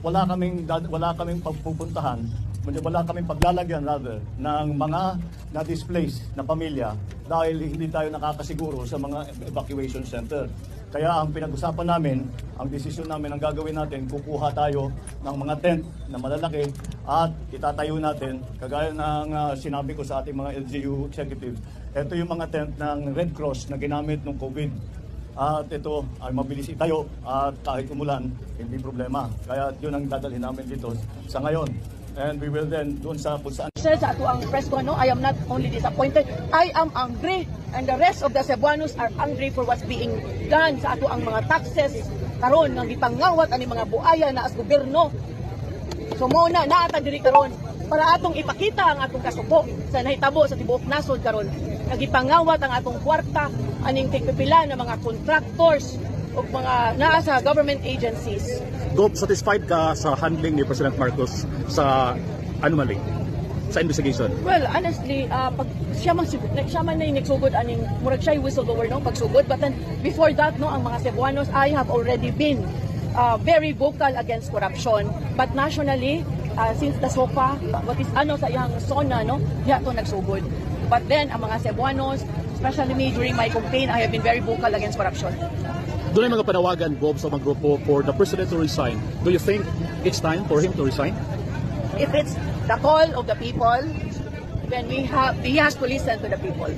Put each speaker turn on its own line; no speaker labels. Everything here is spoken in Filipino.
Wala kaming pagpupuntahan, wala kaming paglalagyan ng mga na-displaced na pamilya dahil hindi tayo nakakasiguro sa mga evacuation center. Kaya ang pinag-usapan namin, ang desisyon namin, ang gagawin natin, kukuha tayo ng mga tent na malalaki at itatayo natin, kagaya ng sinabi ko sa ating mga LGU executives. Ito yung mga tent ng Red Cross na ginamit ng COVID. At ito ay mabilis itayo at kahit umulan, hindi problema. Kaya yun ang dadalhin namin dito sa ngayon. And we will then doon sa kung saan.
Sir, sa ato ang press ko, no, I am not only disappointed, I am angry. And the rest of the Cebuanos are angry for what's being done sa ato ang mga taxes. Karon nga gipangawat ani mga buaya na as gobyerno. So mo na naata diri karon para atong ipakita ang atong kasuko sa nahitabo sa tibuok nasod karon. Nagipangawat ang atong kwarta aning tigpipila ng mga contractors o mga naa sa government agencies.
Gop, satisfied ka sa handling ni President Marcos sa anomaly, sa investigation?
Well, honestly, pag siya man na yung nagsugod aning murag siya yung whistleblower no pagsugod, but then before that no ang mga Cebuanos, I have already been very vocal against corruption, but nationally since the SOPA what is ano sa iyang zona no diha to nagsugod, but then ang mga Cebuanos, especially me during my campaign, I have been very vocal against corruption.
Doon ay mga panawagan, Bob, sa mga grupo for the President to resign. Do you think it's time for him to resign?
If it's the call of the people, then he has to listen to the people.